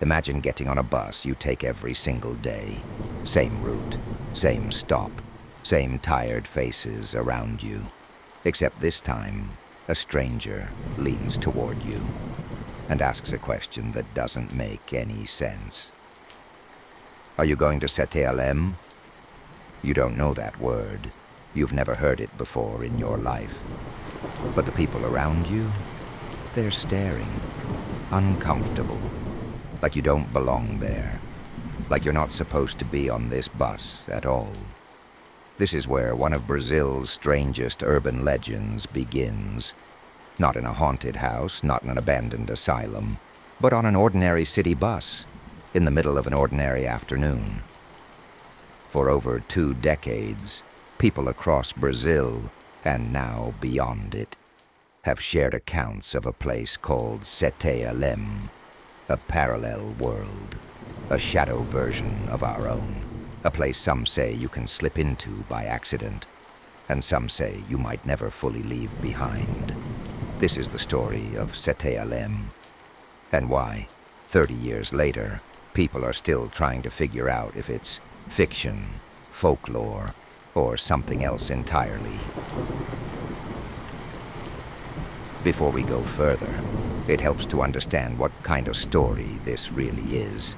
Imagine getting on a bus you take every single day. Same route, same stop, same tired faces around you. Except this time, a stranger leans toward you and asks a question that doesn't make any sense. Are you going to Setealém? You don't know that word. You've never heard it before in your life. But the people around you, they're staring, uncomfortable, like you don't belong there, like you're not supposed to be on this bus at all. This is where one of Brazil's strangest urban legends begins. Not in a haunted house, not in an abandoned asylum, but on an ordinary city bus, in the middle of an ordinary afternoon. For over 2 decades, people across Brazil, and now beyond it, have shared accounts of a place called Setealém, a parallel world, a shadow version of our own, a place some say you can slip into by accident, and some say you might never fully leave behind. This is the story of Setealém, and why, 30 years later, people are still trying to figure out if it's fiction, folklore, or something else entirely. Before we go further, it helps to understand what kind of story this really is.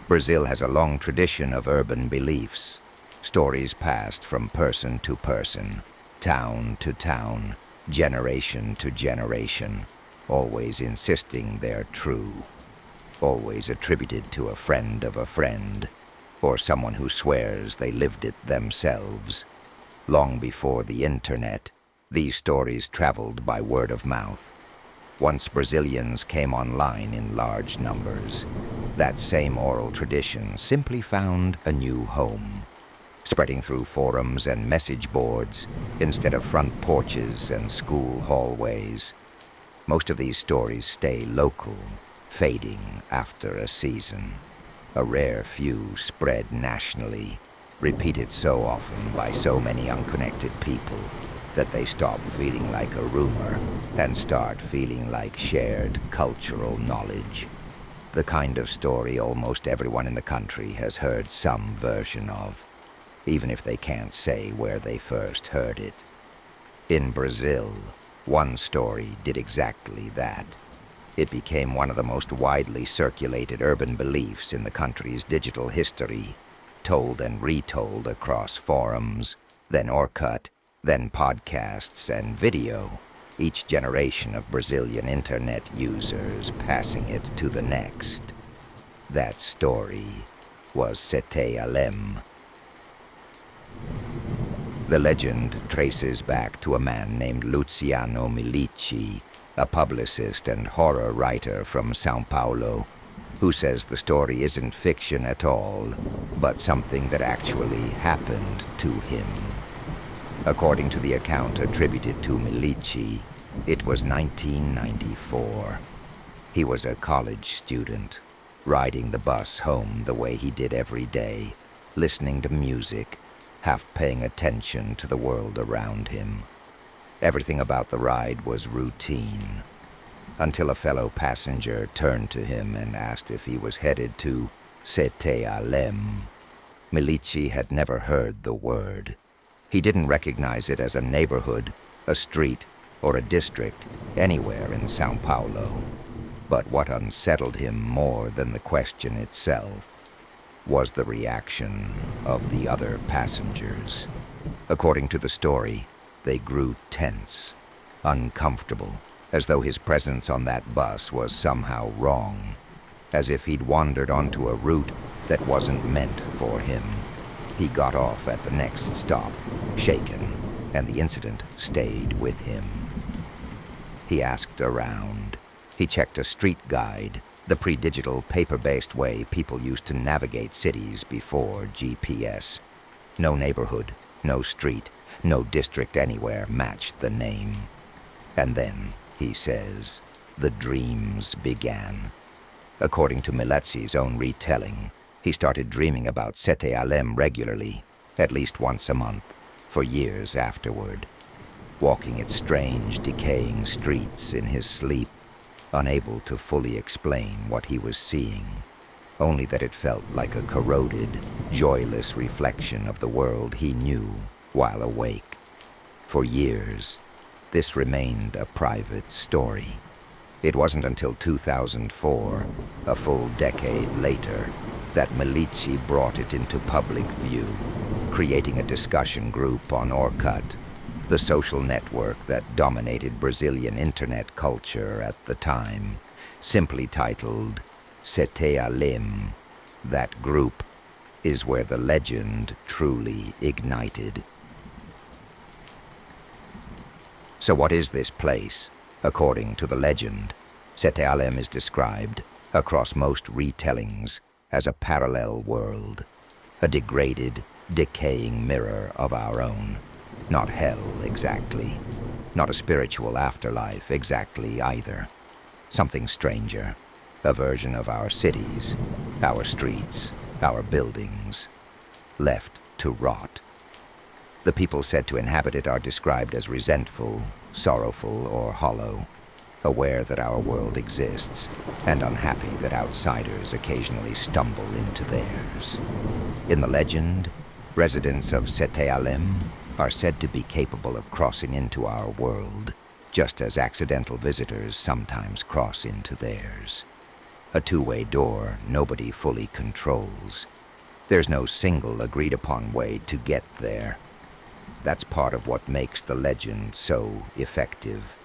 Brazil has a long tradition of urban beliefs, stories passed from person to person, town to town, generation to generation, always insisting they're true, always attributed to a friend of a friend, or someone who swears they lived it themselves. Long before the internet, these stories traveled by word of mouth. Once Brazilians came online in large numbers, that same oral tradition simply found a new home, spreading through forums and message boards instead of front porches and school hallways. Most of these stories stay local, fading after a season. A rare few spread nationally, repeated so often by so many unconnected people that they stop feeling like a rumor and start feeling like shared cultural knowledge. The kind of story almost everyone in the country has heard some version of, even if they can't say where they first heard it. In Brazil, one story did exactly that. It became one of the most widely circulated urban beliefs in the country's digital history, told and retold across forums, then Orkut, then podcasts and video, each generation of Brazilian internet users passing it to the next. That story was Setealém. The legend traces back to a man named Luciano Milici, a publicist and horror writer from São Paulo, who says the story isn't fiction at all, but something that actually happened to him. According to the account attributed to Milici, it was 1994. He was a college student, riding the bus home the way he did every day, listening to music, half paying attention to the world around him. Everything about the ride was routine, until a fellow passenger turned to him and asked if he was headed to Setealém. Milici had never heard the word. He didn't recognize it as a neighborhood, a street, or a district anywhere in São Paulo. But what unsettled him more than the question itself was the reaction of the other passengers. According to the story, they grew tense, uncomfortable, as though his presence on that bus was somehow wrong, as if he'd wandered onto a route that wasn't meant for him. He got off at the next stop, shaken, and the incident stayed with him. He asked around. He checked a street guide, the pre-digital paper-based way people used to navigate cities before GPS. No neighborhood, no street, no district anywhere matched the name. And then, he says, the dreams began. According to Milici's own retelling, he started dreaming about Setealém regularly, at least once a month, for years afterward. Walking its strange, decaying streets in his sleep, unable to fully explain what he was seeing, only that it felt like a corroded, joyless reflection of the world he knew while awake. For years, this remained a private story. It wasn't until 2004, a full decade later, that Milici brought it into public view, creating a discussion group on Orkut, the social network that dominated Brazilian internet culture at the time, simply titled Setealém. That group is where the legend truly ignited. So what is this place? According to the legend, Setealém is described, across most retellings, as a parallel world, a degraded, decaying mirror of our own. Not hell exactly, not a spiritual afterlife exactly either. Something stranger, a version of our cities, our streets, our buildings, left to rot. The people said to inhabit it are described as resentful, sorrowful, or hollow, aware that our world exists, and unhappy that outsiders occasionally stumble into theirs. In the legend, residents of Setealém are said to be capable of crossing into our world, just as accidental visitors sometimes cross into theirs. A two-way door nobody fully controls. There's no single agreed-upon way to get there. That's part of what makes the legend so effective.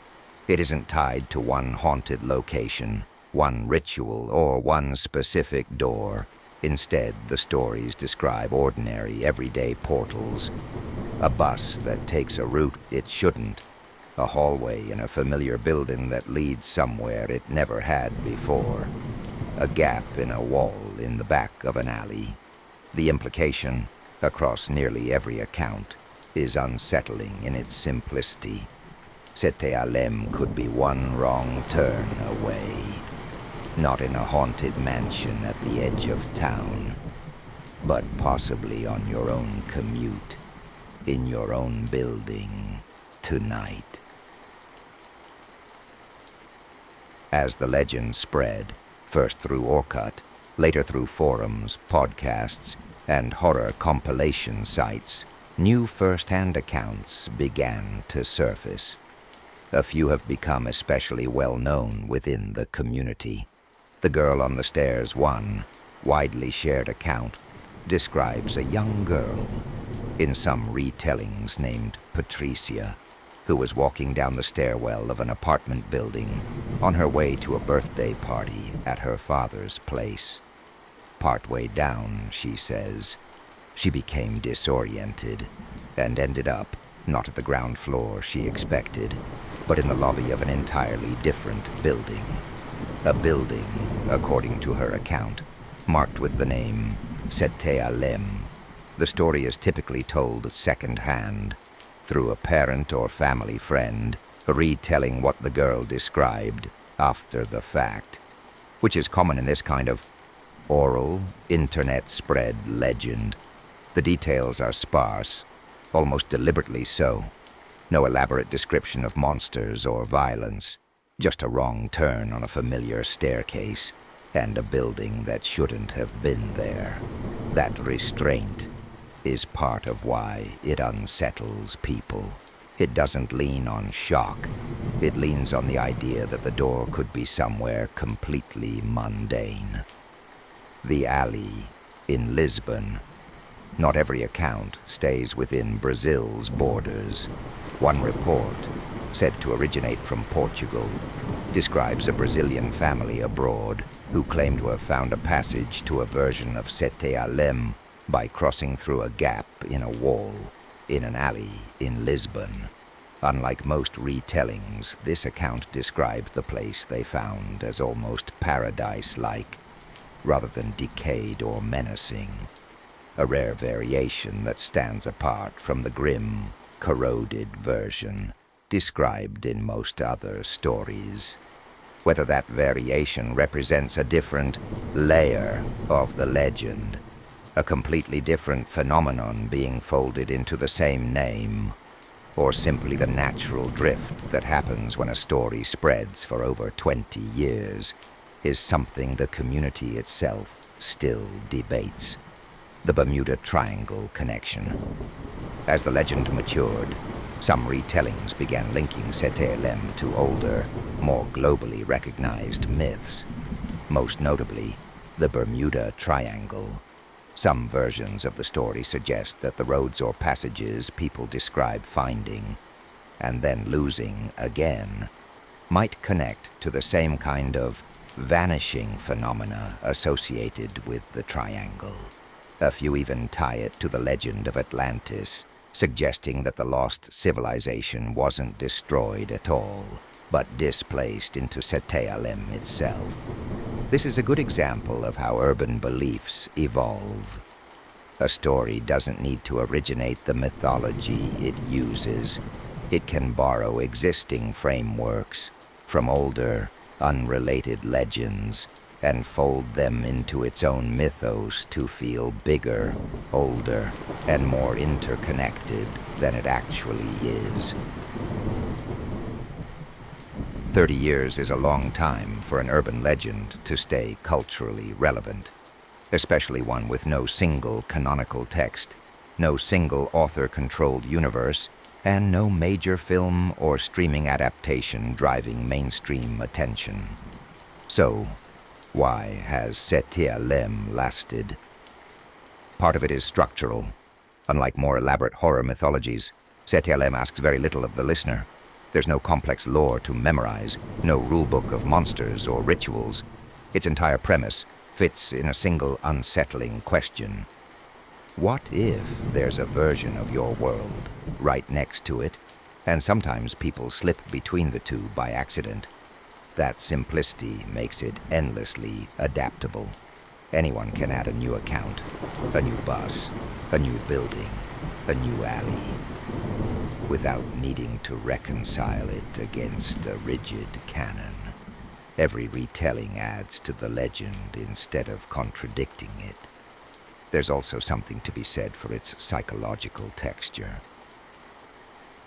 It isn't tied to one haunted location, one ritual, or one specific door. Instead, the stories describe ordinary, everyday portals. A bus that takes a route it shouldn't. A hallway in a familiar building that leads somewhere it never had before. A gap in a wall in the back of an alley. The implication, across nearly every account, is unsettling in its simplicity. Setealém could be one wrong turn away. Not in a haunted mansion at the edge of town, but possibly on your own commute, in your own building, tonight. As the legend spread, first through Orkut, later through forums, podcasts, and horror compilation sites, new first-hand accounts began to surface. A few have become especially well-known within the community. The Girl on the Stairs one, widely shared account, describes a young girl, in some retellings named Patricia, who was walking down the stairwell of an apartment building on her way to a birthday party at her father's place. Partway down, she says, she became disoriented and ended up not at the ground floor she expected, but in the lobby of an entirely different building. A building, according to her account, marked with the name Setealém. The story is typically told second-hand, through a parent or family friend, retelling what the girl described after the fact, which is common in this kind of oral, internet-spread legend. The details are sparse, almost deliberately so. No elaborate description of monsters or violence, just a wrong turn on a familiar staircase, and a building that shouldn't have been there. That restraint is part of why it unsettles people. It doesn't lean on shock. It leans on the idea that the door could be somewhere completely mundane. The alley in Lisbon. Not every account stays within Brazil's borders. One report, said to originate from Portugal, describes a Brazilian family abroad who claim to have found a passage to a version of Setealém by crossing through a gap in a wall in an alley in Lisbon. Unlike most retellings, this account described the place they found as almost paradise-like, rather than decayed or menacing, a rare variation that stands apart from the grim, corroded version described in most other stories. Whether that variation represents a different layer of the legend, a completely different phenomenon being folded into the same name, or simply the natural drift that happens when a story spreads for over 20 years, is something the community itself still debates. The Bermuda Triangle connection. As the legend matured, some retellings began linking Setealém to older, more globally recognized myths, most notably the Bermuda Triangle. Some versions of the story suggest that the roads or passages people describe finding and then losing again might connect to the same kind of vanishing phenomena associated with the triangle. A few even tie it to the legend of Atlantis, suggesting that the lost civilization wasn't destroyed at all, but displaced into Setealém itself. This is a good example of how urban beliefs evolve. A story doesn't need to originate the mythology it uses. It can borrow existing frameworks from older, unrelated legends and fold them into its own mythos to feel bigger, older, and more interconnected than it actually is. 30 years is a long time for an urban legend to stay culturally relevant, especially one with no single canonical text, no single author-controlled universe, and no major film or streaming adaptation driving mainstream attention. So, why has Setealém lasted? Part of it is structural. Unlike more elaborate horror mythologies, Setealém asks very little of the listener. There's no complex lore to memorize, no rulebook of monsters or rituals. Its entire premise fits in a single unsettling question. What if there's a version of your world right next to it, and sometimes people slip between the two by accident? That simplicity makes it endlessly adaptable. Anyone can add a new account, a new bus, a new building, a new alley, without needing to reconcile it against a rigid canon. Every retelling adds to the legend instead of contradicting it. There's also something to be said for its psychological texture.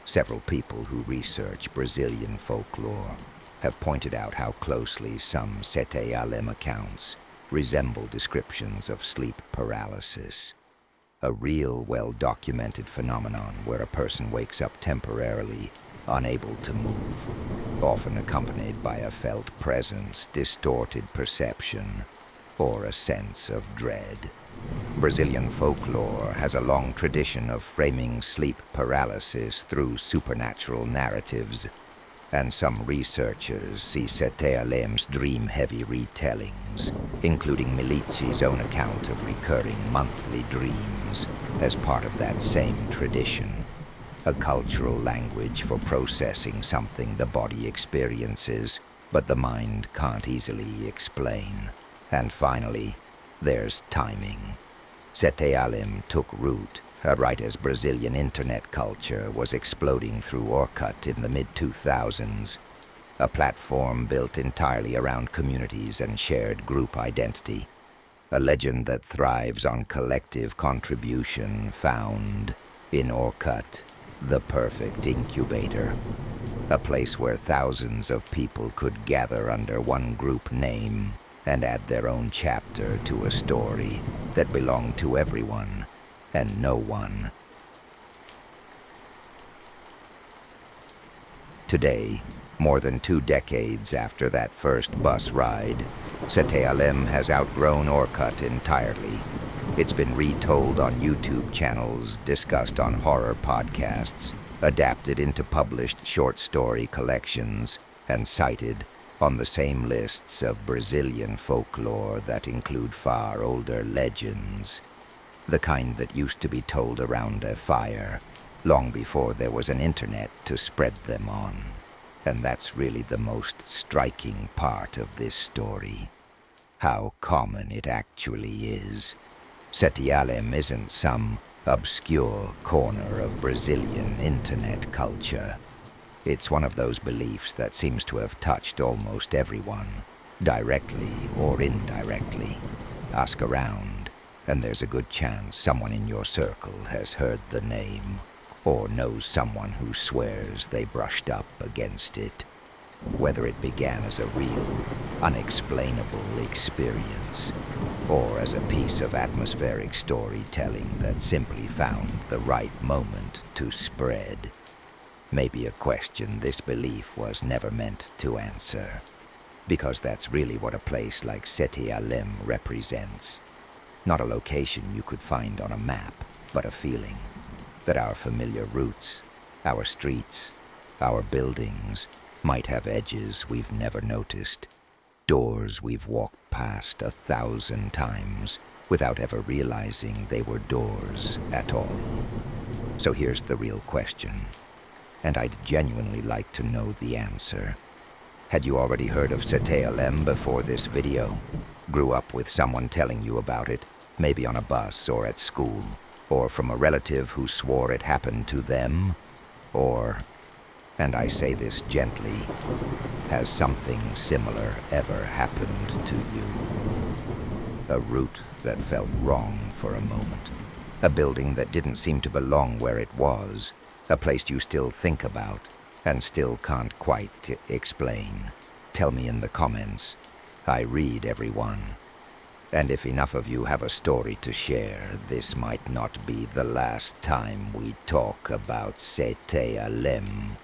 Several people who research Brazilian folklore have pointed out how closely some Setealém accounts resemble descriptions of sleep paralysis, a real, well-documented phenomenon where a person wakes up temporarily, unable to move, often accompanied by a felt presence, distorted perception, or a sense of dread. Brazilian folklore has a long tradition of framing sleep paralysis through supernatural narratives, and some researchers see Setealém's dream-heavy retellings, including Milici's own account of recurring monthly dreams, as part of that same tradition, a cultural language for processing something the body experiences, but the mind can't easily explain. And finally, there's timing. Setealém took root right as Brazilian internet culture was exploding through Orkut in the mid-2000s, a platform built entirely around communities and shared group identity, a legend that thrives on collective contribution found in Orkut, the perfect incubator, a place where thousands of people could gather under one group name and add their own chapter to a story that belonged to everyone and no one. Today, more than 2 decades after that first bus ride, Setealém has outgrown Orkut entirely. It's been retold on YouTube channels, discussed on horror podcasts, adapted into published short story collections, and cited on the same lists of Brazilian folklore that include far older legends, the kind that used to be told around a fire, long before there was an internet to spread them on. And that's really the most striking part of this story, how common it actually is. Setealém isn't some obscure corner of Brazilian internet culture. It's one of those beliefs that seems to have touched almost everyone, directly or indirectly. Ask around, and there's a good chance someone in your circle has heard the name. or knows someone who swears they brushed up against it. Whether it began as a real, unexplainable experience, or as a piece of atmospheric storytelling that simply found the right moment to spread. Maybe a question this belief was never meant to answer, because that's really what a place like Setealém represents. Not a location you could find on a map, but a feeling that our familiar routes, our streets, our buildings might have edges we've never noticed, doors we've walked past 1,000 times without ever realizing they were doors at all. So here's the real question, and I'd genuinely like to know the answer. Had you already heard of Setealém before this video? Grew up with someone telling you about it, maybe on a bus or at school, or from a relative who swore it happened to them? Or, and I say this gently, has something similar ever happened to you? A route that felt wrong for a moment. A building that didn't seem to belong where it was. A place you still think about and still can't quite explain. Tell me in the comments. I read everyone. And if enough of you have a story to share, this might not be the last time we talk about Setealém.